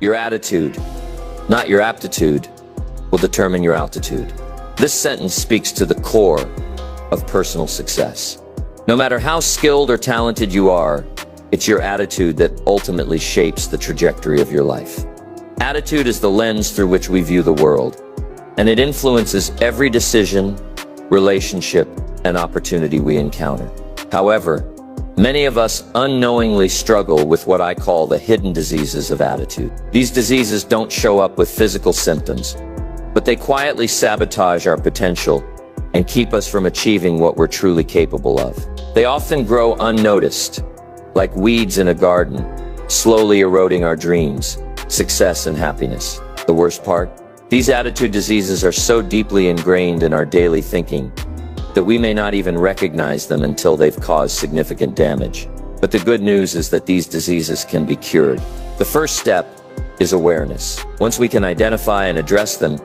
Your attitude, not your aptitude, will determine your altitude. This sentence speaks to the core of personal success. No matter how skilled or talented you are, it's your attitude that ultimately shapes the trajectory of your life. Attitude is the lens through which we view the world, and it influences every decision, relationship, and opportunity we encounter. However, many of us unknowingly struggle with what I call the hidden diseases of attitude. These diseases don't show up with physical symptoms, but they quietly sabotage our potential and keep us from achieving what we're truly capable of. They often grow unnoticed, like weeds in a garden, slowly eroding our dreams, success, and happiness. The worst part? These attitude diseases are so deeply ingrained in our daily thinking that we may not even recognize them until they've caused significant damage. But the good news is that these diseases can be cured. The first step is awareness. Once we can identify and address them,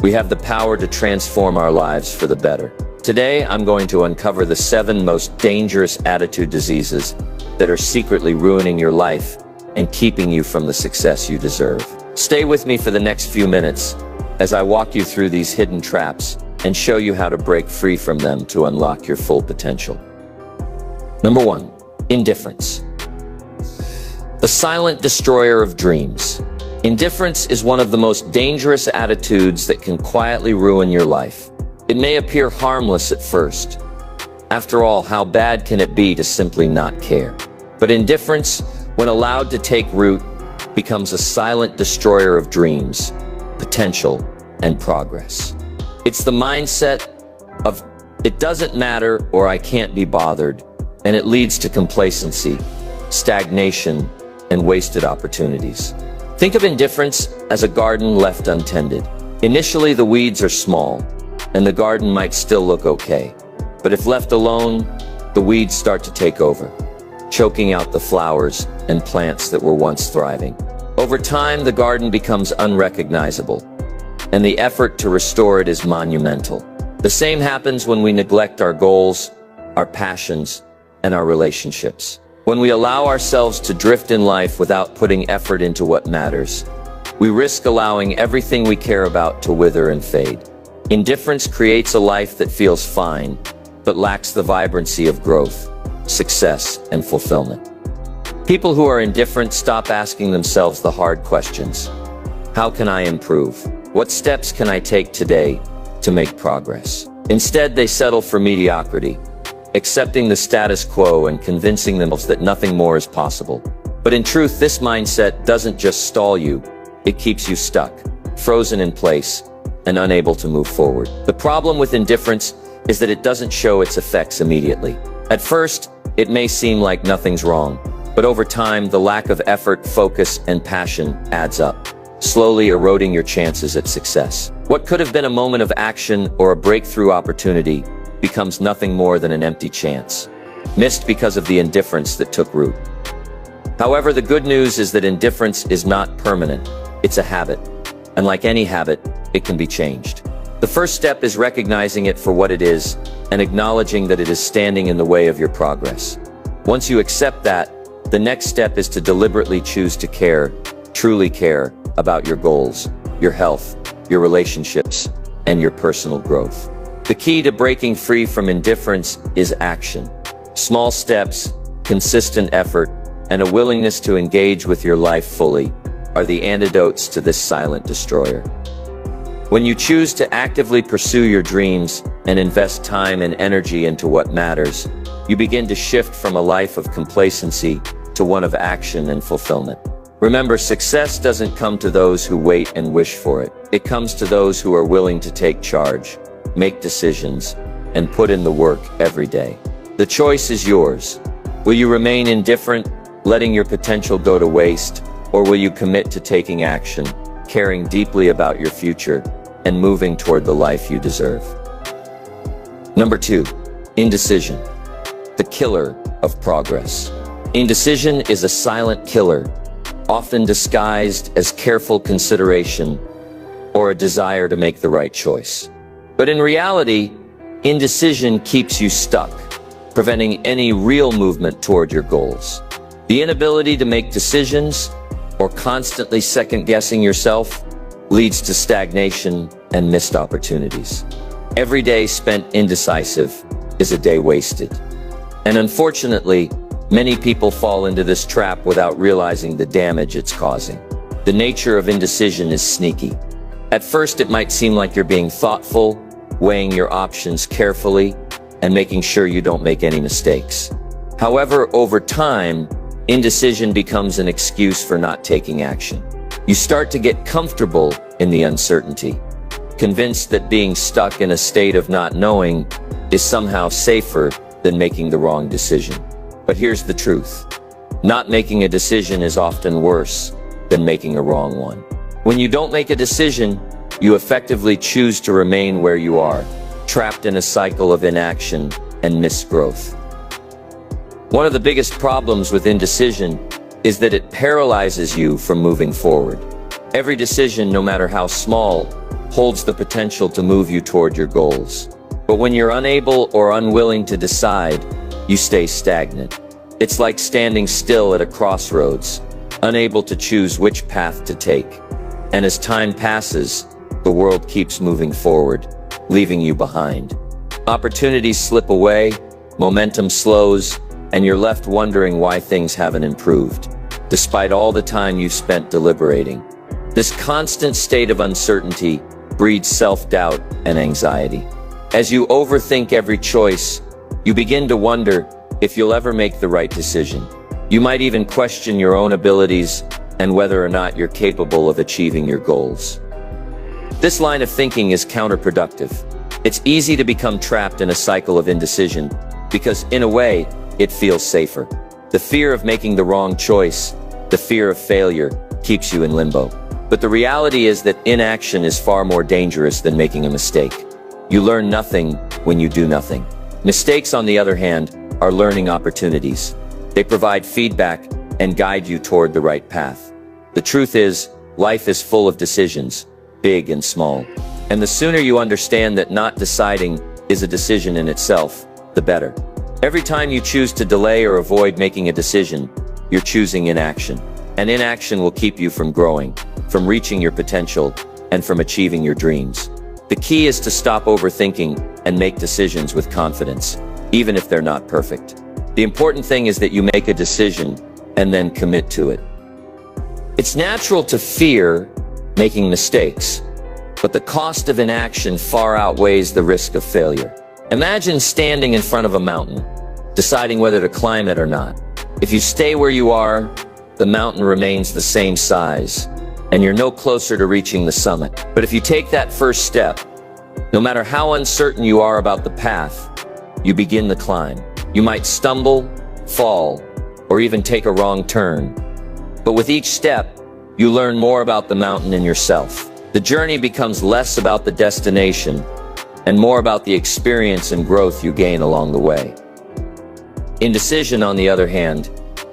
we have the power to transform our lives for the better. Today, I'm going to uncover the 7 most dangerous attitude diseases that are secretly ruining your life and keeping you from the success you deserve. Stay with me for the next few minutes as I walk you through these hidden traps and show you how to break free from them to unlock your full potential. Number 1, indifference. The silent destroyer of dreams. Indifference is one of the most dangerous attitudes that can quietly ruin your life. It may appear harmless at first. After all, how bad can it be to simply not care? But indifference, when allowed to take root, becomes a silent destroyer of dreams, potential, and progress. It's the mindset of, it doesn't matter or I can't be bothered, and it leads to complacency, stagnation, and wasted opportunities. Think of indifference as a garden left untended. Initially, the weeds are small, and the garden might still look okay. But if left alone, the weeds start to take over, choking out the flowers and plants that were once thriving. Over time, the garden becomes unrecognizable, and the effort to restore it is monumental. The same happens when we neglect our goals, our passions, and our relationships. When we allow ourselves to drift in life without putting effort into what matters, we risk allowing everything we care about to wither and fade. Indifference creates a life that feels fine, but lacks the vibrancy of growth, success, and fulfillment. People who are indifferent stop asking themselves the hard questions. How can I improve? What steps can I take today to make progress? Instead, they settle for mediocrity, accepting the status quo and convincing themselves that nothing more is possible. But in truth, this mindset doesn't just stall you, it keeps you stuck, frozen in place, and unable to move forward. The problem with indifference is that it doesn't show its effects immediately. At first, it may seem like nothing's wrong, but over time, the lack of effort, focus, and passion adds up, slowly eroding your chances at success. What could have been a moment of action or a breakthrough opportunity becomes nothing more than an empty chance, missed because of the indifference that took root. However, the good news is that indifference is not permanent. It's a habit, and like any habit, it can be changed. The first step is recognizing it for what it is and acknowledging that it is standing in the way of your progress. Once you accept that, the next step is to deliberately choose to care, truly care, about your goals, your health, your relationships, and your personal growth. The key to breaking free from indifference is action. Small steps, consistent effort, and a willingness to engage with your life fully are the antidotes to this silent destroyer. When you choose to actively pursue your dreams and invest time and energy into what matters, you begin to shift from a life of complacency to one of action and fulfillment. Remember, success doesn't come to those who wait and wish for it. It comes to those who are willing to take charge, make decisions, and put in the work every day. The choice is yours. Will you remain indifferent, letting your potential go to waste, or will you commit to taking action, caring deeply about your future, and moving toward the life you deserve? Number 2, indecision, the killer of progress. Indecision is a silent killer, often disguised as careful consideration or a desire to make the right choice. But in reality, indecision keeps you stuck, preventing any real movement toward your goals. The inability to make decisions or constantly second-guessing yourself leads to stagnation and missed opportunities. Every day spent indecisive is a day wasted. And unfortunately, many people fall into this trap without realizing the damage it's causing. The nature of indecision is sneaky. At first, it might seem like you're being thoughtful, weighing your options carefully, and making sure you don't make any mistakes. However, over time, indecision becomes an excuse for not taking action. You start to get comfortable in the uncertainty, convinced that being stuck in a state of not knowing is somehow safer than making the wrong decision. But here's the truth. Not making a decision is often worse than making a wrong one. When you don't make a decision, you effectively choose to remain where you are, trapped in a cycle of inaction and missed growth. One of the biggest problems with indecision is that it paralyzes you from moving forward. Every decision, no matter how small, holds the potential to move you toward your goals. But when you're unable or unwilling to decide, you stay stagnant. It's like standing still at a crossroads, unable to choose which path to take. And as time passes, the world keeps moving forward, leaving you behind. Opportunities slip away, momentum slows, and you're left wondering why things haven't improved, despite all the time you've spent deliberating. This constant state of uncertainty breeds self-doubt and anxiety. As you overthink every choice, you begin to wonder if you'll ever make the right decision. You might even question your own abilities and whether or not you're capable of achieving your goals. This line of thinking is counterproductive. It's easy to become trapped in a cycle of indecision because, in a way, it feels safer. The fear of making the wrong choice, the fear of failure, keeps you in limbo. But the reality is that inaction is far more dangerous than making a mistake. You learn nothing when you do nothing. Mistakes, on the other hand, are learning opportunities. They provide feedback and guide you toward the right path. The truth is, life is full of decisions, big and small. And the sooner you understand that not deciding is a decision in itself, the better. Every time you choose to delay or avoid making a decision, you're choosing inaction. And inaction will keep you from growing, from reaching your potential, and from achieving your dreams. The key is to stop overthinking and make decisions with confidence, even if they're not perfect. The important thing is that you make a decision and then commit to it. It's natural to fear making mistakes, but the cost of inaction far outweighs the risk of failure. Imagine standing in front of a mountain, deciding whether to climb it or not. If you stay where you are, the mountain remains the same size, and you're no closer to reaching the summit. But if you take that first step, no matter how uncertain you are about the path, you begin the climb. You might stumble, fall, or even take a wrong turn. But with each step, you learn more about the mountain and yourself. The journey becomes less about the destination and more about the experience and growth you gain along the way. Indecision, on the other hand,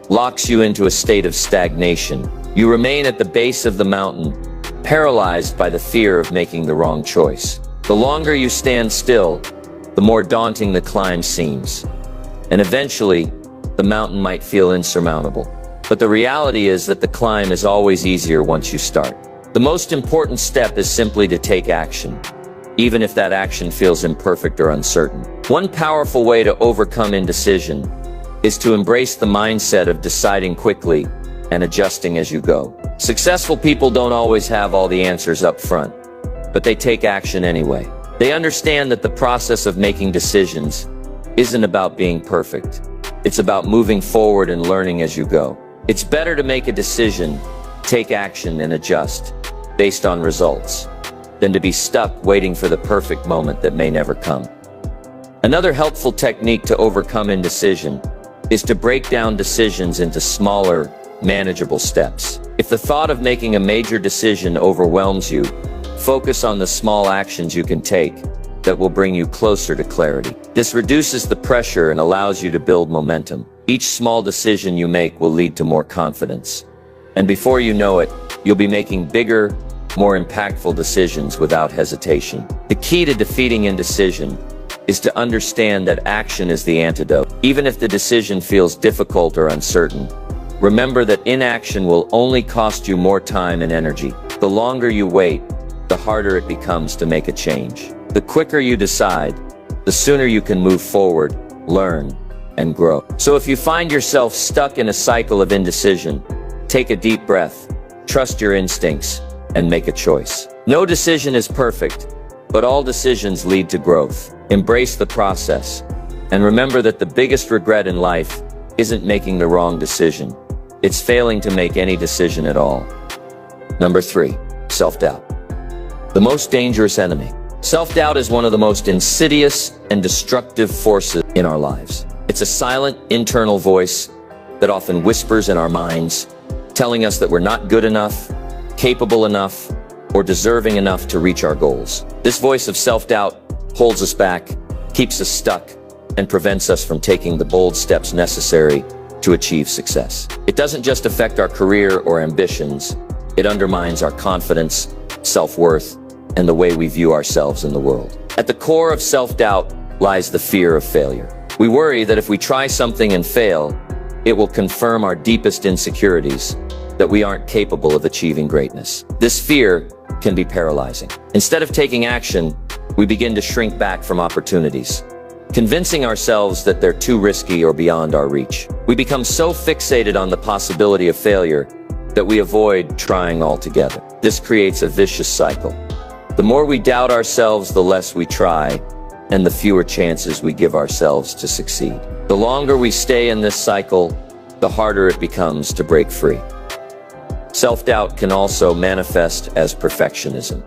locks you into a state of stagnation. You remain at the base of the mountain, paralyzed by the fear of making the wrong choice. The longer you stand still, the more daunting the climb seems. And eventually, the mountain might feel insurmountable. But the reality is that the climb is always easier once you start. The most important step is simply to take action, even if that action feels imperfect or uncertain. One powerful way to overcome indecision is to embrace the mindset of deciding quickly and adjusting as you go. Successful people don't always have all the answers up front, but they take action anyway. They understand that the process of making decisions isn't about being perfect. It's about moving forward and learning as you go. It's better to make a decision, take action, and adjust based on results than to be stuck waiting for the perfect moment that may never come. Another helpful technique to overcome indecision is to break down decisions into smaller, manageable steps. If the thought of making a major decision overwhelms you, focus on the small actions you can take that will bring you closer to clarity. This reduces the pressure and allows you to build momentum. Each small decision you make will lead to more confidence. And before you know it, you'll be making bigger, more impactful decisions without hesitation. The key to defeating indecision is to understand that action is the antidote. Even if the decision feels difficult or uncertain, remember that inaction will only cost you more time and energy. The longer you wait, the harder it becomes to make a change. The quicker you decide, the sooner you can move forward, learn, and grow. So if you find yourself stuck in a cycle of indecision, take a deep breath, trust your instincts, and make a choice. No decision is perfect, but all decisions lead to growth. Embrace the process, and remember that the biggest regret in life isn't making the wrong decision. It's failing to make any decision at all. Number 3, self-doubt. The most dangerous enemy. Self-doubt is one of the most insidious and destructive forces in our lives. It's a silent, internal voice that often whispers in our minds, telling us that we're not good enough, capable enough, or deserving enough to reach our goals. This voice of self-doubt holds us back, keeps us stuck, and prevents us from taking the bold steps necessary to achieve success. It doesn't just affect our career or ambitions, it undermines our confidence, self-worth, and the way we view ourselves in the world. At the core of self-doubt lies the fear of failure. We worry that if we try something and fail, it will confirm our deepest insecurities, that we aren't capable of achieving greatness. This fear can be paralyzing. Instead of taking action, we begin to shrink back from opportunities, convincing ourselves that they're too risky or beyond our reach. We become so fixated on the possibility of failure that we avoid trying altogether. This creates a vicious cycle. The more we doubt ourselves, the less we try, and the fewer chances we give ourselves to succeed. The longer we stay in this cycle, the harder it becomes to break free. Self-doubt can also manifest as perfectionism,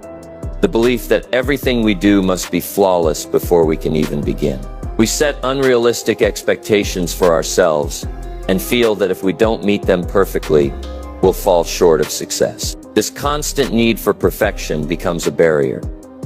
the belief that everything we do must be flawless before we can even begin. We set unrealistic expectations for ourselves and feel that if we don't meet them perfectly, we'll fall short of success. This constant need for perfection becomes a barrier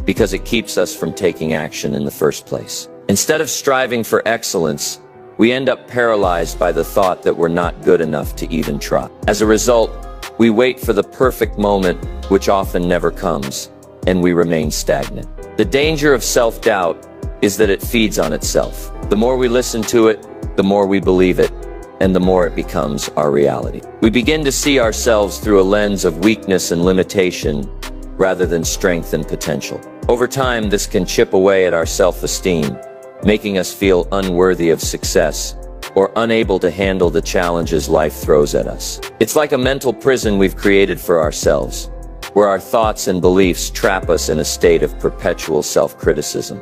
because it keeps us from taking action in the first place. Instead of striving for excellence, we end up paralyzed by the thought that we're not good enough to even try. As a result, we wait for the perfect moment, which often never comes, and we remain stagnant. The danger of self-doubt is that it feeds on itself. The more we listen to it, the more we believe it, and the more it becomes our reality. We begin to see ourselves through a lens of weakness and limitation rather than strength and potential. Over time, this can chip away at our self-esteem, making us feel unworthy of success or unable to handle the challenges life throws at us. It's like a mental prison we've created for ourselves, where our thoughts and beliefs trap us in a state of perpetual self-criticism.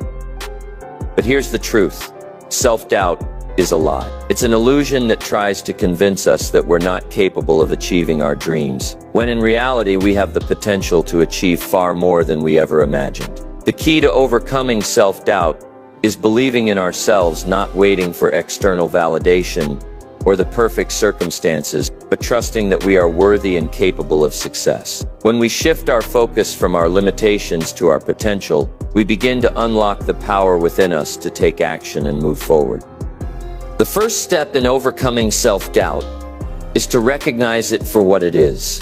But here's the truth. Self-doubt is a lie. It's an illusion that tries to convince us that we're not capable of achieving our dreams, when in reality we have the potential to achieve far more than we ever imagined. The key to overcoming self-doubt is believing in ourselves, not waiting for external validation or the perfect circumstances, but trusting that we are worthy and capable of success. When we shift our focus from our limitations to our potential, we begin to unlock the power within us to take action and move forward. The first step in overcoming self-doubt is to recognize it for what it is,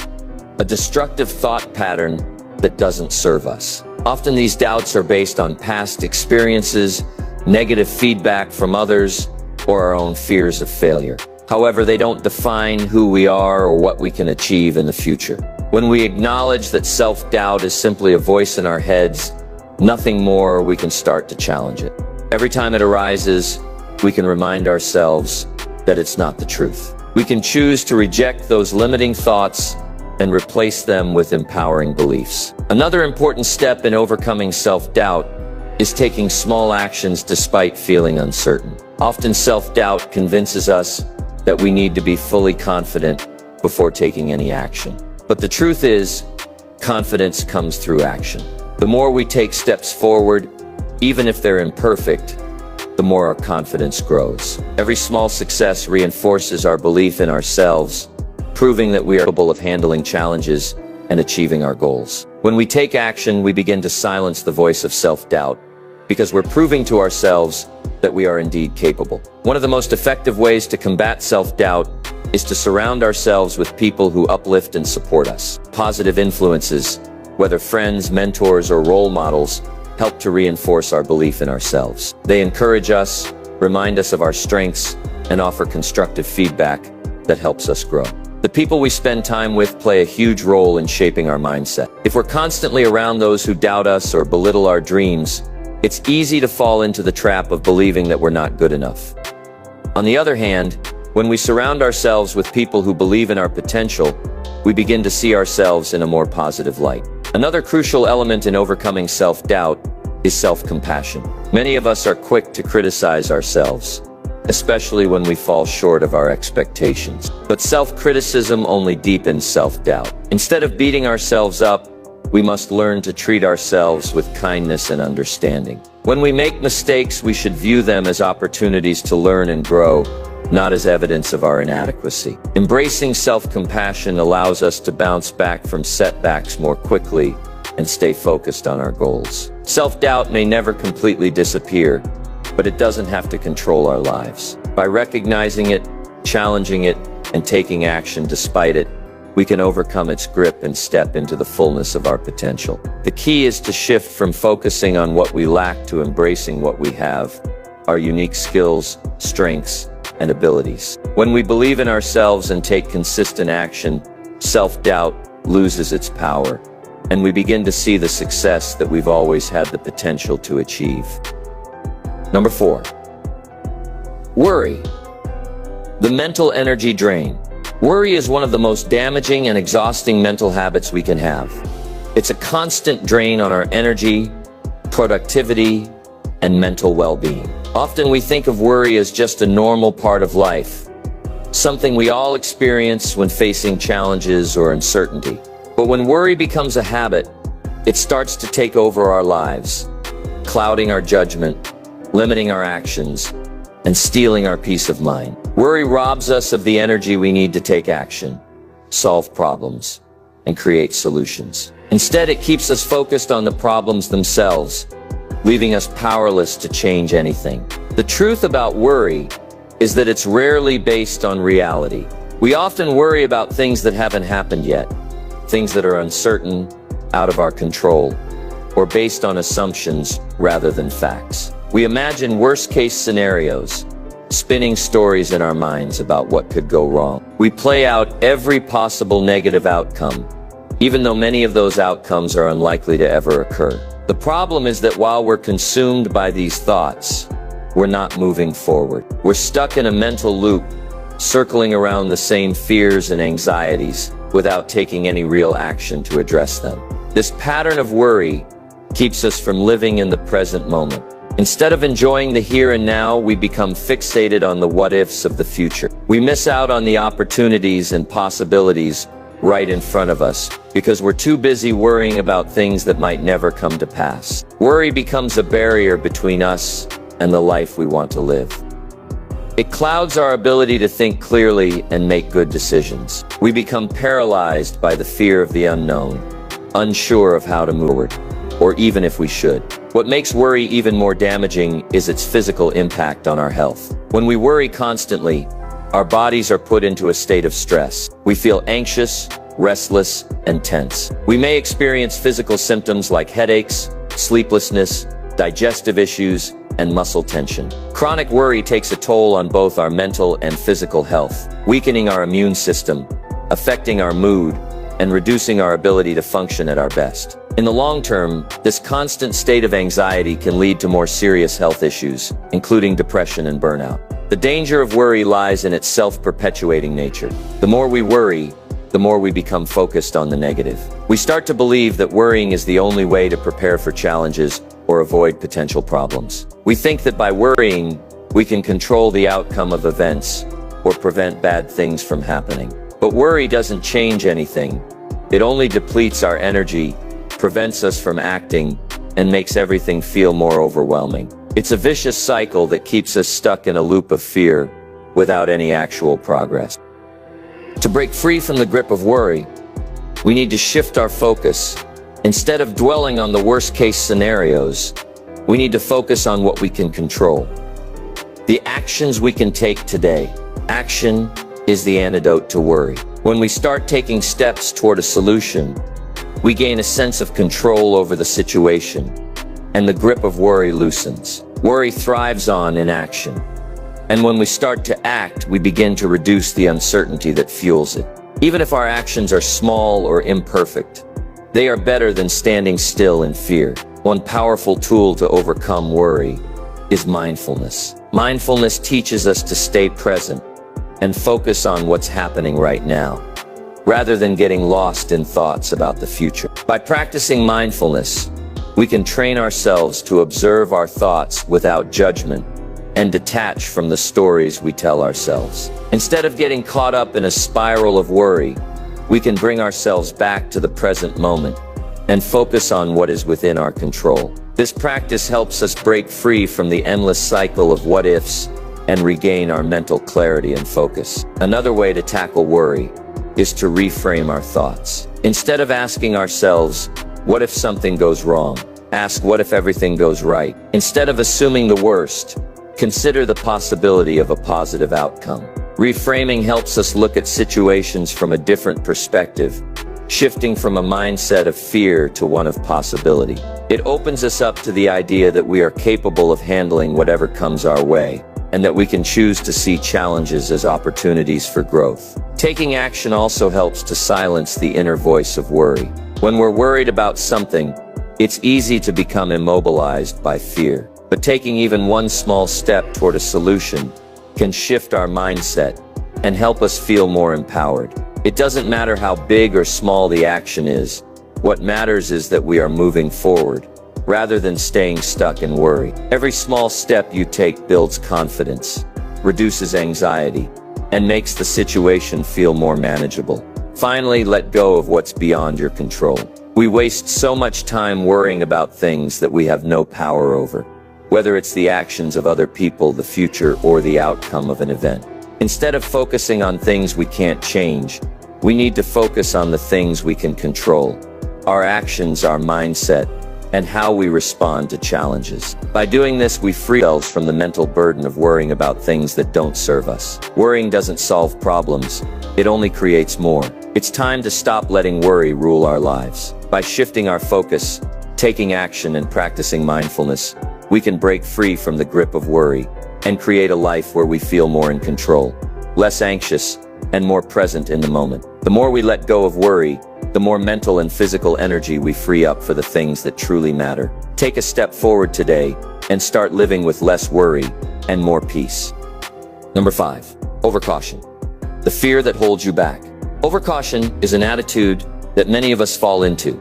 a destructive thought pattern that doesn't serve us. Often these doubts are based on past experiences, negative feedback from others, or our own fears of failure. However, they don't define who we are or what we can achieve in the future. When we acknowledge that self-doubt is simply a voice in our heads, nothing more, we can start to challenge it. Every time it arises, we can remind ourselves that it's not the truth. We can choose to reject those limiting thoughts and replace them with empowering beliefs. Another important step in overcoming self-doubt is taking small actions despite feeling uncertain. Often self-doubt convinces us that we need to be fully confident before taking any action. But the truth is, confidence comes through action. The more we take steps forward, even if they're imperfect, the more our confidence grows. Every small success reinforces our belief in ourselves, proving that we are capable of handling challenges and achieving our goals. When we take action, we begin to silence the voice of self-doubt, because we're proving to ourselves that we are indeed capable. One of the most effective ways to combat self-doubt is to surround ourselves with people who uplift and support us. Positive influences, whether friends, mentors, or role models, help to reinforce our belief in ourselves. They encourage us, remind us of our strengths, and offer constructive feedback, that helps us grow. The people we spend time with play a huge role in shaping our mindset. If we're constantly around those who doubt us or belittle our dreams, it's easy to fall into the trap of believing that we're not good enough. On the other hand, when we surround ourselves with people who believe in our potential, we begin to see ourselves in a more positive light. Another crucial element in overcoming self-doubt is self-compassion. Many of us are quick to criticize ourselves, especially when we fall short of our expectations. But self-criticism only deepens self-doubt. Instead of beating ourselves up, we must learn to treat ourselves with kindness and understanding. When we make mistakes, we should view them as opportunities to learn and grow, not as evidence of our inadequacy. Embracing self-compassion allows us to bounce back from setbacks more quickly and stay focused on our goals. Self-doubt may never completely disappear, but it doesn't have to control our lives. By recognizing it, challenging it, and taking action despite it, we can overcome its grip and step into the fullness of our potential. The key is to shift from focusing on what we lack to embracing what we have, our unique skills, strengths, and abilities. When we believe in ourselves and take consistent action, self-doubt loses its power, and we begin to see the success that we've always had the potential to achieve. Number 4. Worry. The mental energy drain. Worry is one of the most damaging and exhausting mental habits we can have. It's a constant drain on our energy, productivity, and mental well-being. Often we think of worry as just a normal part of life, something we all experience when facing challenges or uncertainty. But when worry becomes a habit, it starts to take over our lives, clouding our judgment, limiting our actions, and stealing our peace of mind. Worry robs us of the energy we need to take action, solve problems, and create solutions. Instead, it keeps us focused on the problems themselves, leaving us powerless to change anything. The truth about worry is that it's rarely based on reality. We often worry about things that haven't happened yet, things that are uncertain, out of our control, or based on assumptions rather than facts. We imagine worst-case scenarios, spinning stories in our minds about what could go wrong. We play out every possible negative outcome, even though many of those outcomes are unlikely to ever occur. The problem is that while we're consumed by these thoughts, we're not moving forward. We're stuck in a mental loop, circling around the same fears and anxieties without taking any real action to address them. This pattern of worry keeps us from living in the present moment. Instead of enjoying the here and now, we become fixated on the what-ifs of the future. We miss out on the opportunities and possibilities right in front of us because we're too busy worrying about things that might never come to pass. Worry becomes a barrier between us and the life we want to live. It clouds our ability to think clearly and make good decisions. We become paralyzed by the fear of the unknown, unsure of how to move forward, or even if we should. What makes worry even more damaging is its physical impact on our health. When we worry constantly, our bodies are put into a state of stress. We feel anxious, restless, and tense. We may experience physical symptoms like headaches, sleeplessness, digestive issues, and muscle tension. Chronic worry takes a toll on both our mental and physical health, weakening our immune system, affecting our mood, and reducing our ability to function at our best. In the long term, this constant state of anxiety can lead to more serious health issues, including depression and burnout. The danger of worry lies in its self-perpetuating nature. The more we worry, the more we become focused on the negative. We start to believe that worrying is the only way to prepare for challenges or avoid potential problems. We think that by worrying, we can control the outcome of events or prevent bad things from happening. But worry doesn't change anything. It only depletes our energy, prevents us from acting, and makes everything feel more overwhelming. It's a vicious cycle that keeps us stuck in a loop of fear without any actual progress. To break free from the grip of worry, we need to shift our focus. Instead of dwelling on the worst-case scenarios, we need to focus on what we can control. The actions we can take today. Action is the antidote to worry. When we start taking steps toward a solution, we gain a sense of control over the situation, and the grip of worry loosens. Worry thrives on inaction. And when we start to act, we begin to reduce the uncertainty that fuels it. Even if our actions are small or imperfect, they are better than standing still in fear. One powerful tool to overcome worry is mindfulness. Mindfulness teaches us to stay present and focus on what's happening right now, rather than getting lost in thoughts about the future. By practicing mindfulness, we can train ourselves to observe our thoughts without judgment and detach from the stories we tell ourselves. Instead of getting caught up in a spiral of worry, we can bring ourselves back to the present moment and focus on what is within our control. This practice helps us break free from the endless cycle of what-ifs and regain our mental clarity and focus. Another way to tackle worry is to reframe our thoughts. Instead of asking ourselves, what if something goes wrong? Ask, what if everything goes right? Instead of assuming the worst, consider the possibility of a positive outcome. Reframing helps us look at situations from a different perspective, shifting from a mindset of fear to one of possibility. It opens us up to the idea that we are capable of handling whatever comes our way, and that we can choose to see challenges as opportunities for growth. Taking action also helps to silence the inner voice of worry. When we're worried about something, it's easy to become immobilized by fear. But taking even one small step toward a solution can shift our mindset and help us feel more empowered. It doesn't matter how big or small the action is. What matters is that we are moving forward, rather than staying stuck in worry. Every small step you take builds confidence, reduces anxiety, and makes the situation feel more manageable. Finally, let go of what's beyond your control. We waste so much time worrying about things that we have no power over, whether it's the actions of other people, the future, or the outcome of an event. Instead of focusing on things we can't change, we need to focus on the things we can control: our actions, our mindset, and how we respond to challenges. By doing this, we free ourselves from the mental burden of worrying about things that don't serve us. Worrying doesn't solve problems, it only creates more. It's time to stop letting worry rule our lives. By shifting our focus, taking action, and practicing mindfulness, we can break free from the grip of worry and create a life where we feel more in control, less anxious, and more present in the moment. The more we let go of worry, the more mental and physical energy we free up for the things that truly matter. Take a step forward today and start living with less worry and more peace. Number 5, overcaution. The fear that holds you back. Overcaution is an attitude that many of us fall into,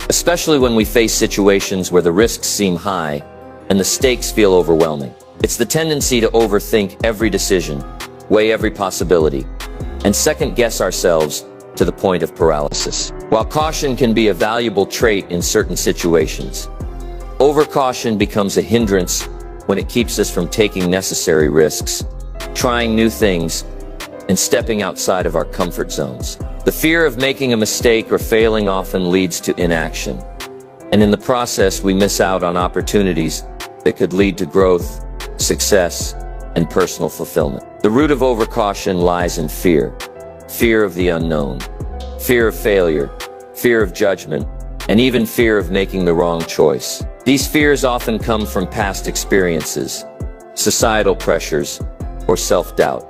especially when we face situations where the risks seem high and the stakes feel overwhelming. It's the tendency to overthink every decision, weigh every possibility, and second-guess ourselves to the point of paralysis. While caution can be a valuable trait in certain situations, overcaution becomes a hindrance when it keeps us from taking necessary risks, trying new things, and stepping outside of our comfort zones. The fear of making a mistake or failing often leads to inaction, and in the process we miss out on opportunities that could lead to growth, success, and personal fulfillment. The root of overcaution lies in fear. Fear of the unknown, fear of failure, fear of judgment, and even fear of making the wrong choice. These fears often come from past experiences, societal pressures, or self-doubt,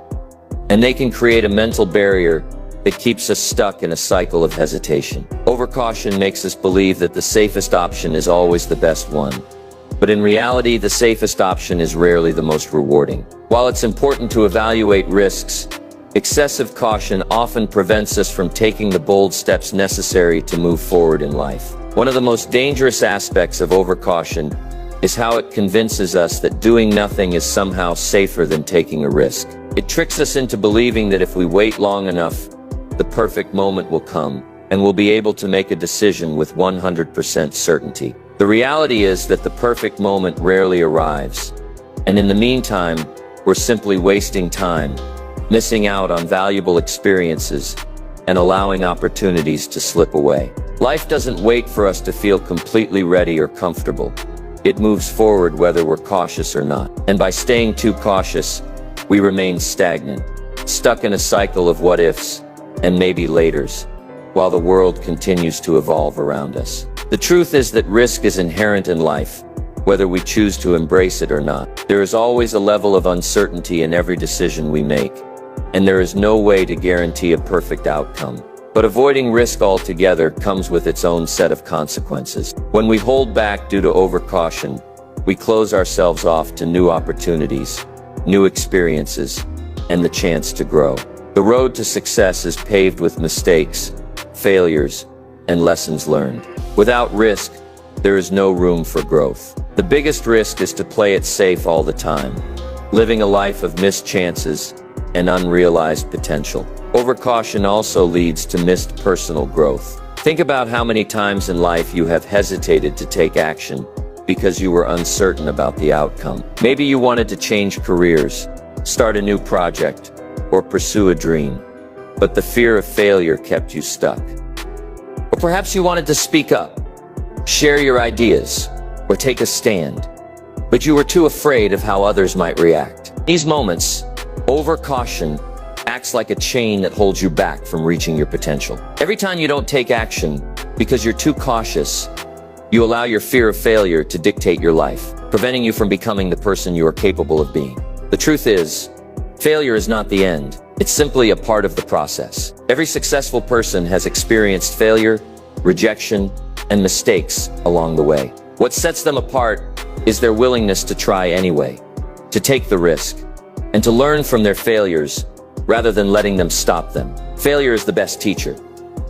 and they can create a mental barrier that keeps us stuck in a cycle of hesitation. Overcaution makes us believe that the safest option is always the best one. But in reality, the safest option is rarely the most rewarding. While it's important to evaluate risks, excessive caution often prevents us from taking the bold steps necessary to move forward in life. One of the most dangerous aspects of overcaution is how it convinces us that doing nothing is somehow safer than taking a risk. It tricks us into believing that if we wait long enough, the perfect moment will come, and we'll be able to make a decision with 100% certainty. The reality is that the perfect moment rarely arrives, and in the meantime, we're simply wasting time, missing out on valuable experiences, and allowing opportunities to slip away. Life doesn't wait for us to feel completely ready or comfortable. It moves forward whether we're cautious or not. And by staying too cautious, we remain stagnant, stuck in a cycle of what-ifs and maybe laters, while the world continues to evolve around us. The truth is that risk is inherent in life, whether we choose to embrace it or not. There is always a level of uncertainty in every decision we make, and there is no way to guarantee a perfect outcome. But avoiding risk altogether comes with its own set of consequences. When we hold back due to overcaution, we close ourselves off to new opportunities, new experiences, and the chance to grow. The road to success is paved with mistakes, failures, and lessons learned. Without risk, there is no room for growth. The biggest risk is to play it safe all the time, living a life of missed chances and unrealized potential. Overcaution also leads to missed personal growth. Think about how many times in life you have hesitated to take action because you were uncertain about the outcome. Maybe you wanted to change careers, start a new project, or pursue a dream, but the fear of failure kept you stuck. Or perhaps you wanted to speak up, share your ideas, or take a stand, but you were too afraid of how others might react. In these moments, overcaution acts like a chain that holds you back from reaching your potential. Every time you don't take action because you're too cautious, you allow your fear of failure to dictate your life, preventing you from becoming the person you are capable of being. The truth is, failure is not the end. It's simply a part of the process. Every successful person has experienced failure, rejection, and mistakes along the way. What sets them apart is their willingness to try anyway, to take the risk, and to learn from their failures rather than letting them stop them. Failure is the best teacher,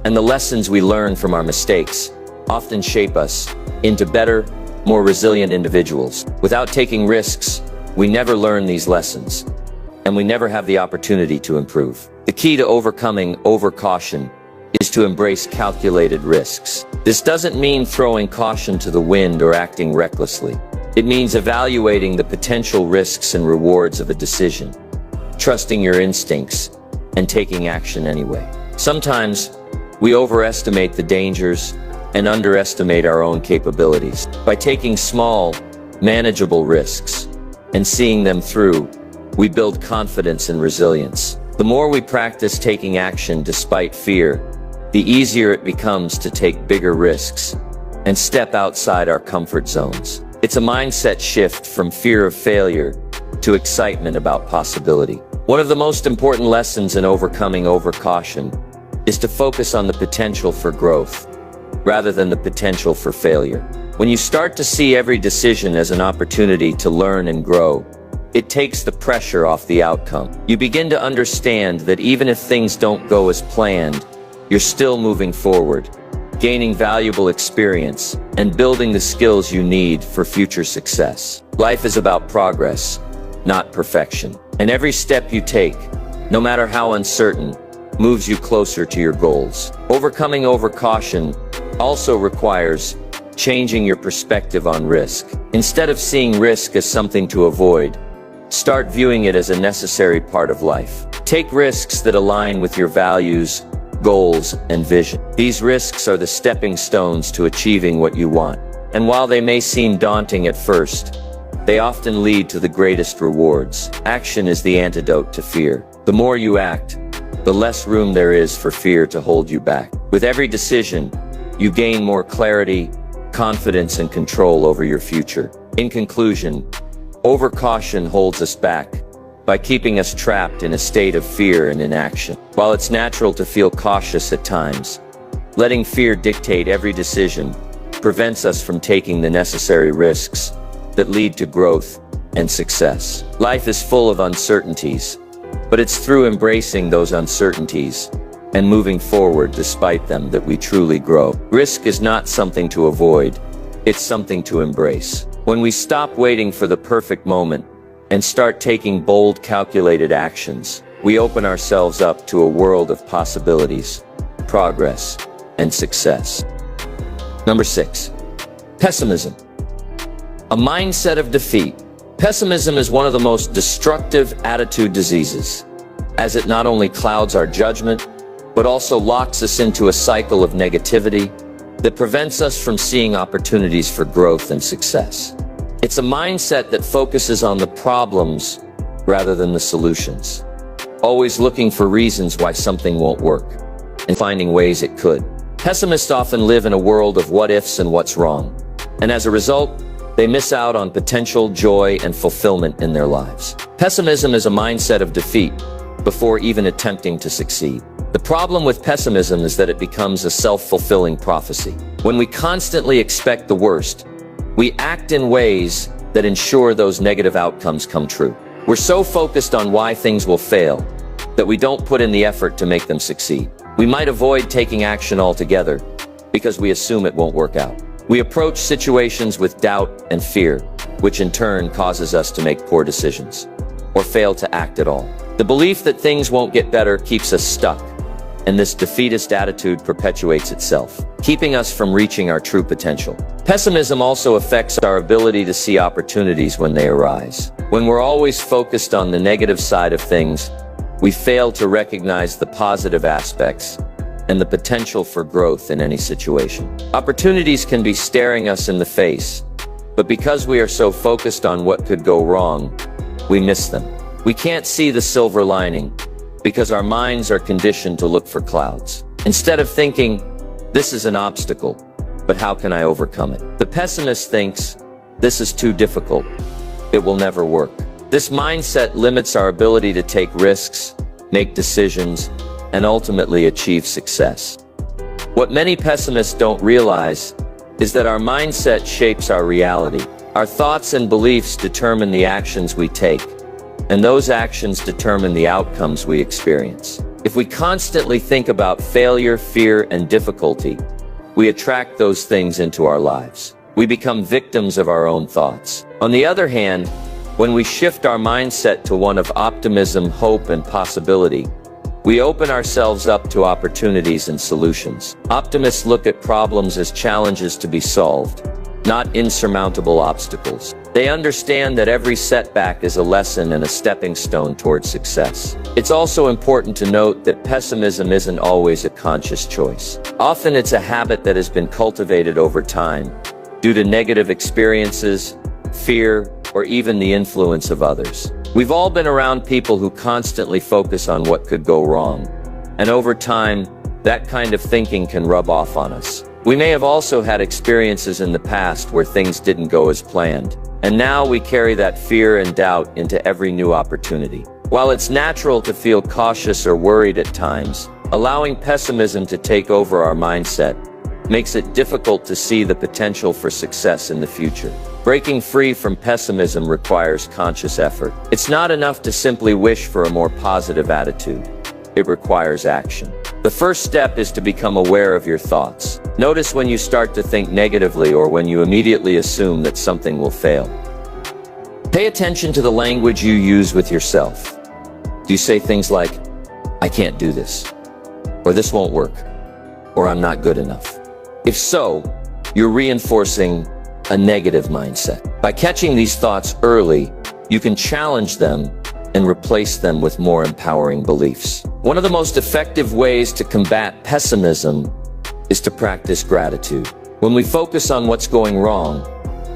and the lessons we learn from our mistakes often shape us into better, more resilient individuals. Without taking risks, we never learn these lessons, and we never have the opportunity to improve. The key to overcoming overcaution is to embrace calculated risks. This doesn't mean throwing caution to the wind or acting recklessly. It means evaluating the potential risks and rewards of a decision, trusting your instincts, and taking action anyway. Sometimes, we overestimate the dangers and underestimate our own capabilities. By taking small, manageable risks and seeing them through, we build confidence and resilience. The more we practice taking action despite fear, the easier it becomes to take bigger risks and step outside our comfort zones. It's a mindset shift from fear of failure to excitement about possibility. One of the most important lessons in overcoming overcaution is to focus on the potential for growth rather than the potential for failure. When you start to see every decision as an opportunity to learn and grow, it takes the pressure off the outcome. You begin to understand that even if things don't go as planned, you're still moving forward, gaining valuable experience, and building the skills you need for future success. Life is about progress, not perfection. And every step you take, no matter how uncertain, moves you closer to your goals. Overcoming overcaution also requires changing your perspective on risk. Instead of seeing risk as something to avoid, start viewing it as a necessary part of life. Take risks that align with your values, goals, and vision. These risks are the stepping stones to achieving what you want. And while they may seem daunting at first, they often lead to the greatest rewards. Action is the antidote to fear. The more you act, the less room there is for fear to hold you back. With every decision, you gain more clarity, confidence, and control over your future. In conclusion, overcaution holds us back by keeping us trapped in a state of fear and inaction. While it's natural to feel cautious at times, letting fear dictate every decision prevents us from taking the necessary risks that lead to growth and success. Life is full of uncertainties, but it's through embracing those uncertainties and moving forward despite them that we truly grow. Risk is not something to avoid, it's something to embrace. When we stop waiting for the perfect moment and start taking bold, calculated actions, we open ourselves up to a world of possibilities, progress, and success. Number 6, pessimism. A mindset of defeat. Pessimism is one of the most destructive attitude diseases, as it not only clouds our judgment, but also locks us into a cycle of negativity that prevents us from seeing opportunities for growth and success. It's a mindset that focuses on the problems rather than the solutions, always looking for reasons why something won't work and finding ways it could. Pessimists often live in a world of what ifs and what's wrong, and as a result, they miss out on potential, joy, and fulfillment in their lives. Pessimism is a mindset of defeat before even attempting to succeed. The problem with pessimism is that it becomes a self-fulfilling prophecy. When we constantly expect the worst, we act in ways that ensure those negative outcomes come true. We're so focused on why things will fail that we don't put in the effort to make them succeed. We might avoid taking action altogether because we assume it won't work out. We approach situations with doubt and fear, which in turn causes us to make poor decisions or fail to act at all. The belief that things won't get better keeps us stuck, and this defeatist attitude perpetuates itself, keeping us from reaching our true potential. Pessimism also affects our ability to see opportunities when they arise. When we're always focused on the negative side of things, we fail to recognize the positive aspects and the potential for growth in any situation. Opportunities can be staring us in the face, but because we are so focused on what could go wrong, we miss them. We can't see the silver lining because our minds are conditioned to look for clouds. Instead of thinking, this is an obstacle, but how can I overcome it? The pessimist thinks, this is too difficult. It will never work. This mindset limits our ability to take risks, make decisions, and ultimately achieve success. What many pessimists don't realize is that our mindset shapes our reality. Our thoughts and beliefs determine the actions we take, and those actions determine the outcomes we experience. If we constantly think about failure, fear, and difficulty, we attract those things into our lives. We become victims of our own thoughts. On the other hand, when we shift our mindset to one of optimism, hope, and possibility, we open ourselves up to opportunities and solutions. Optimists look at problems as challenges to be solved, not insurmountable obstacles. They understand that every setback is a lesson and a stepping stone toward success. It's also important to note that pessimism isn't always a conscious choice. Often it's a habit that has been cultivated over time due to negative experiences, fear, or even the influence of others. We've all been around people who constantly focus on what could go wrong, and over time, that kind of thinking can rub off on us. We may have also had experiences in the past where things didn't go as planned, and now we carry that fear and doubt into every new opportunity. While it's natural to feel cautious or worried at times, allowing pessimism to take over our mindset makes it difficult to see the potential for success in the future. Breaking free from pessimism requires conscious effort. It's not enough to simply wish for a more positive attitude. It requires action. The first step is to become aware of your thoughts. Notice when you start to think negatively or when you immediately assume that something will fail. Pay attention to the language you use with yourself. Do you say things like, I can't do this, or this won't work, or I'm not good enough? If so, you're reinforcing a negative mindset. By catching these thoughts early, you can challenge them and replace them with more empowering beliefs. One of the most effective ways to combat pessimism is to practice gratitude. When we focus on what's going wrong,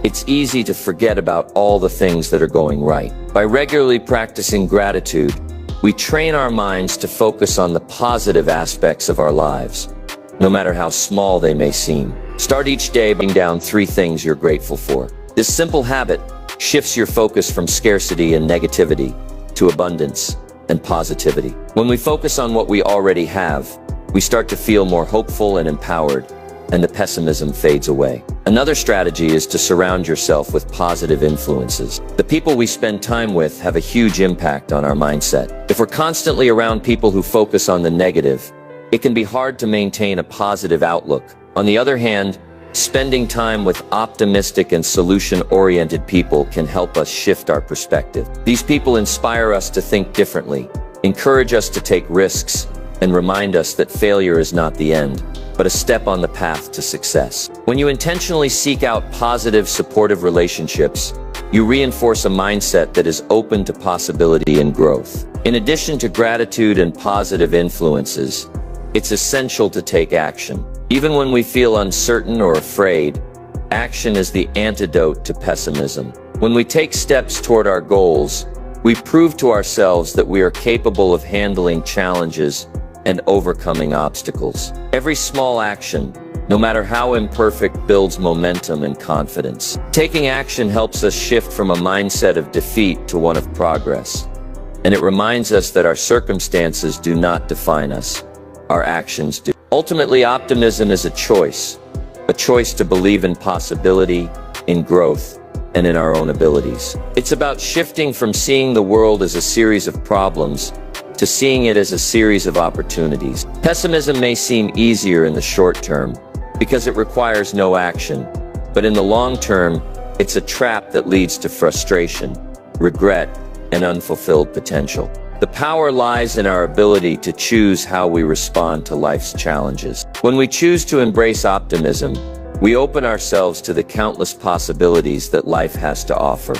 it's easy to forget about all the things that are going right. By regularly practicing gratitude, we train our minds to focus on the positive aspects of our lives, no matter how small they may seem. Start each day by writing down 3 things you're grateful for. This simple habit shifts your focus from scarcity and negativity to abundance and positivity. When we focus on what we already have, we start to feel more hopeful and empowered, and the pessimism fades away. Another strategy is to surround yourself with positive influences. The people we spend time with have a huge impact on our mindset. If we're constantly around people who focus on the negative, it can be hard to maintain a positive outlook. On the other hand, spending time with optimistic and solution-oriented people can help us shift our perspective. These people inspire us to think differently, encourage us to take risks, and remind us that failure is not the end, but a step on the path to success. When you intentionally seek out positive, supportive relationships, you reinforce a mindset that is open to possibility and growth. In addition to gratitude and positive influences, it's essential to take action. Even when we feel uncertain or afraid, action is the antidote to pessimism. When we take steps toward our goals, we prove to ourselves that we are capable of handling challenges and overcoming obstacles. Every small action, no matter how imperfect, builds momentum and confidence. Taking action helps us shift from a mindset of defeat to one of progress. And it reminds us that our circumstances do not define us. Our actions do. Ultimately, optimism is a choice to believe in possibility, in growth, and in our own abilities. It's about shifting from seeing the world as a series of problems to seeing it as a series of opportunities. Pessimism may seem easier in the short term because it requires no action, but in the long term, it's a trap that leads to frustration, regret, and unfulfilled potential. The power lies in our ability to choose how we respond to life's challenges. When we choose to embrace optimism, we open ourselves to the countless possibilities that life has to offer.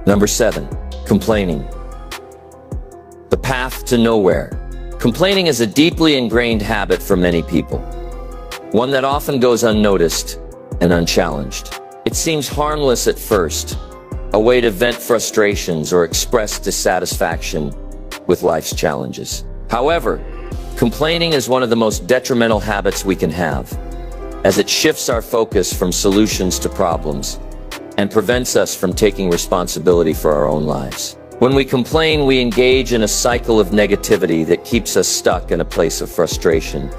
Number 7, complaining. The path to nowhere. Complaining is a deeply ingrained habit for many people, one that often goes unnoticed and unchallenged. It seems harmless at first, a way to vent frustrations or express dissatisfaction with life's challenges. However, complaining is one of the most detrimental habits we can have, as it shifts our focus from solutions to problems and prevents us from taking responsibility for our own lives. When we complain, we engage in a cycle of negativity that keeps us stuck in a place of frustration,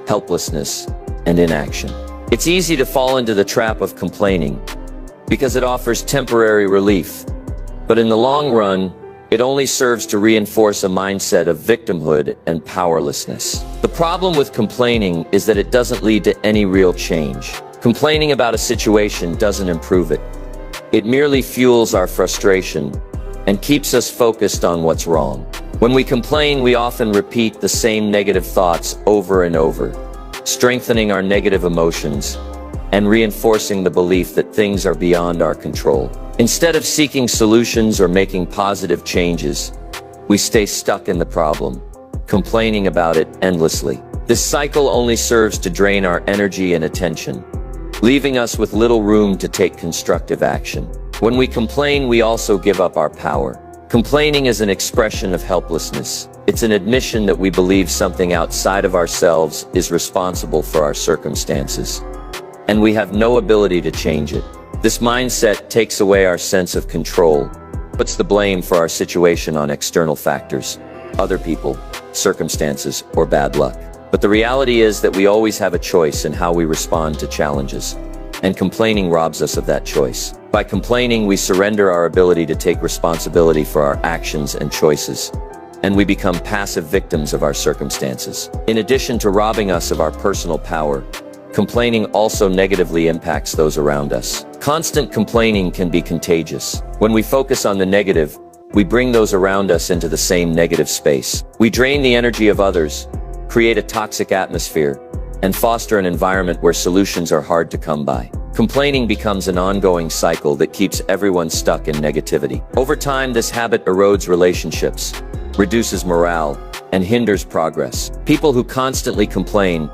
helplessness, and inaction. It's easy to fall into the trap of complaining because it offers temporary relief, but in the long run, it only serves to reinforce a mindset of victimhood and powerlessness. The problem with complaining is that it doesn't lead to any real change. Complaining about a situation doesn't improve it. It merely fuels our frustration and keeps us focused on what's wrong. When we complain, we often repeat the same negative thoughts over and over, strengthening our negative emotions and reinforcing the belief that things are beyond our control. Instead of seeking solutions or making positive changes, we stay stuck in the problem, complaining about it endlessly. This cycle only serves to drain our energy and attention, leaving us with little room to take constructive action. When we complain, we also give up our power. Complaining is an expression of helplessness. It's an admission that we believe something outside of ourselves is responsible for our circumstances, and we have no ability to change it. This mindset takes away our sense of control, puts the blame for our situation on external factors, other people, circumstances, or bad luck. But the reality is that we always have a choice in how we respond to challenges, and complaining robs us of that choice. By complaining, we surrender our ability to take responsibility for our actions and choices, and we become passive victims of our circumstances. In addition to robbing us of our personal power, complaining also negatively impacts those around us. Constant complaining can be contagious. When we focus on the negative, we bring those around us into the same negative space. We drain the energy of others, create a toxic atmosphere, and foster an environment where solutions are hard to come by. Complaining becomes an ongoing cycle that keeps everyone stuck in negativity. Over time, this habit erodes relationships, reduces morale, and hinders progress. People who constantly complain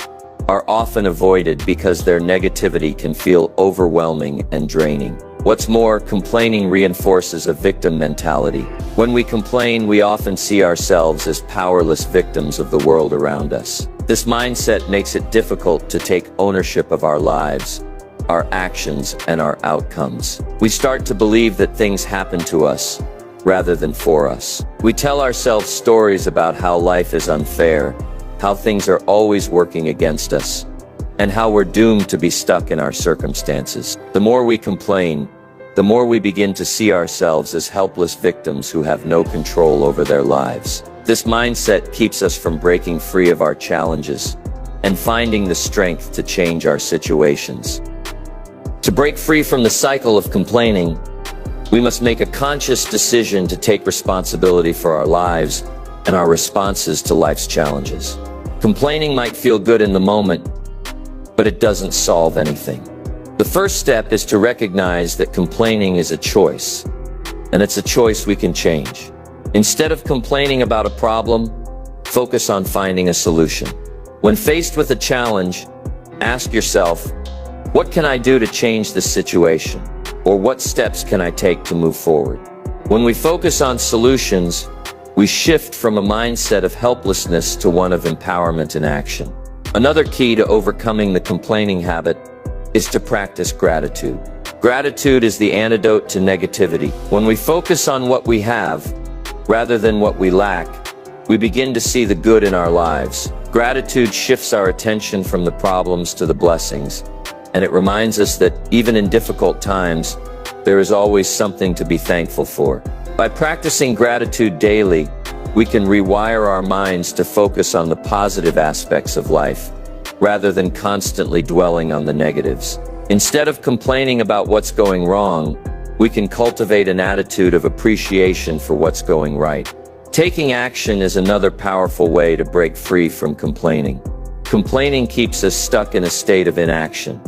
are often avoided because their negativity can feel overwhelming and draining. What's more, complaining reinforces a victim mentality. When we complain, we often see ourselves as powerless victims of the world around us. This mindset makes it difficult to take ownership of our lives, our actions, and our outcomes. We start to believe that things happen to us rather than for us. We tell ourselves stories about how life is unfair, how things are always working against us, and how we're doomed to be stuck in our circumstances. The more we complain, the more we begin to see ourselves as helpless victims who have no control over their lives. This mindset keeps us from breaking free of our challenges and finding the strength to change our situations. To break free from the cycle of complaining, we must make a conscious decision to take responsibility for our lives and our responses to life's challenges. Complaining might feel good in the moment, but it doesn't solve anything. The first step is to recognize that complaining is a choice, and it's a choice we can change. Instead of complaining about a problem, focus on finding a solution. When faced with a challenge, ask yourself, what can I do to change this situation? Or what steps can I take to move forward? When we focus on solutions, we shift from a mindset of helplessness to one of empowerment and action. Another key to overcoming the complaining habit is to practice gratitude. Gratitude is the antidote to negativity. When we focus on what we have, rather than what we lack, we begin to see the good in our lives. Gratitude shifts our attention from the problems to the blessings, and it reminds us that even in difficult times, there is always something to be thankful for. By practicing gratitude daily, we can rewire our minds to focus on the positive aspects of life, rather than constantly dwelling on the negatives. Instead of complaining about what's going wrong, we can cultivate an attitude of appreciation for what's going right. Taking action is another powerful way to break free from complaining. Complaining keeps us stuck in a state of inaction.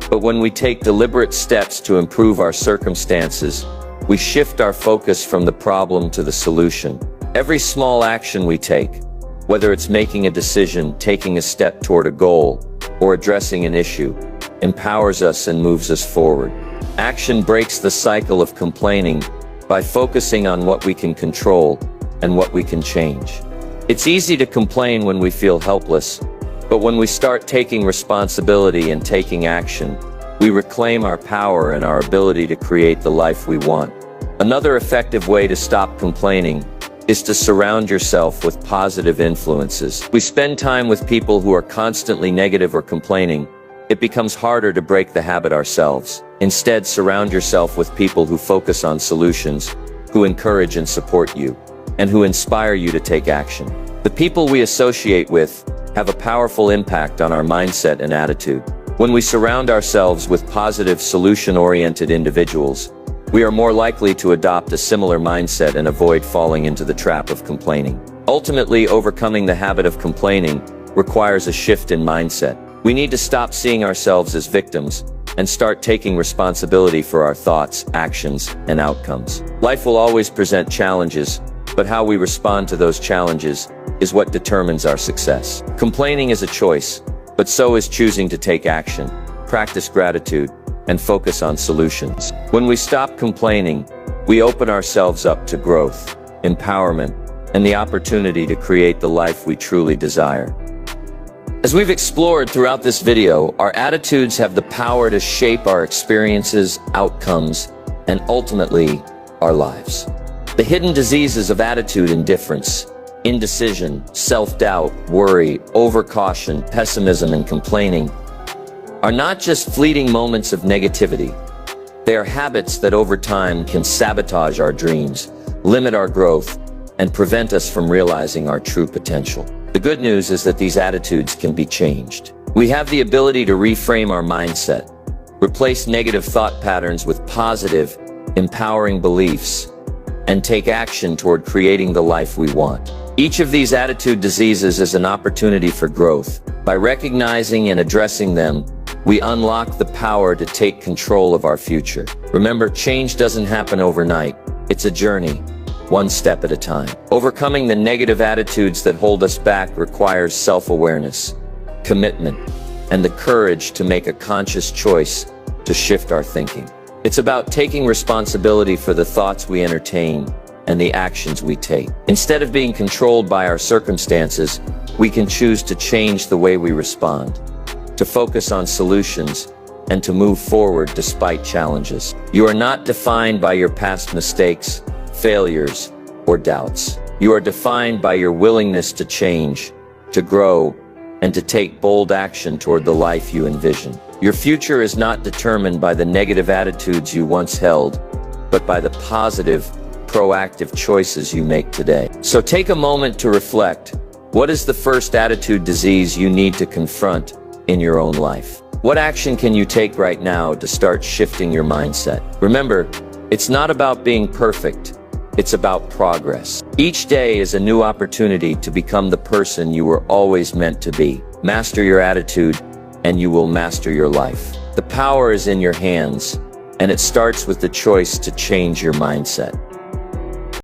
But when we take deliberate steps to improve our circumstances, we shift our focus from the problem to the solution. Every small action we take, whether it's making a decision, taking a step toward a goal, or addressing an issue, empowers us and moves us forward. Action breaks the cycle of complaining by focusing on what we can control and what we can change. It's easy to complain when we feel helpless, but when we start taking responsibility and taking action, we reclaim our power and our ability to create the life we want. Another effective way to stop complaining is to surround yourself with positive influences. We spend time with people who are constantly negative or complaining. It becomes harder to break the habit ourselves. Instead, surround yourself with people who focus on solutions, who encourage and support you, and who inspire you to take action. The people we associate with have a powerful impact on our mindset and attitude. When we surround ourselves with positive, solution-oriented individuals, we are more likely to adopt a similar mindset and avoid falling into the trap of complaining. Ultimately, overcoming the habit of complaining requires a shift in mindset. We need to stop seeing ourselves as victims and start taking responsibility for our thoughts, actions, and outcomes. Life will always present challenges, but how we respond to those challenges is what determines our success. Complaining is a choice, but so is choosing to take action, practice gratitude, and focus on solutions. When we stop complaining, we open ourselves up to growth, empowerment, and the opportunity to create the life we truly desire. As we've explored throughout this video, our attitudes have the power to shape our experiences, outcomes, and ultimately, our lives. The hidden diseases of attitude indifference, indecision, self-doubt, worry, overcaution, pessimism, and complaining are not just fleeting moments of negativity. They are habits that over time can sabotage our dreams, limit our growth, and prevent us from realizing our true potential. The good news is that these attitudes can be changed. We have the ability to reframe our mindset, replace negative thought patterns with positive, empowering beliefs, and take action toward creating the life we want. Each of these attitude diseases is an opportunity for growth. By recognizing and addressing them, we unlock the power to take control of our future. Remember, change doesn't happen overnight. It's a journey, one step at a time. Overcoming the negative attitudes that hold us back requires self-awareness, commitment, and the courage to make a conscious choice to shift our thinking. It's about taking responsibility for the thoughts we entertain and the actions we take. Instead of being controlled by our circumstances, we can choose to change the way we respond, to focus on solutions, and to move forward despite challenges. You are not defined by your past mistakes, failures, or doubts. You are defined by your willingness to change, to grow, and to take bold action toward the life you envision. Your future is not determined by the negative attitudes you once held, but by the positive, proactive choices you make today. So take a moment to reflect. What is the first attitude disease you need to confront in your own life? What action can you take right now to start shifting your mindset? Remember, it's not about being perfect. It's about progress. Each day is a new opportunity to become the person you were always meant to be. Master your attitude, and you will master your life. The power is in your hands, and it starts with the choice to change your mindset.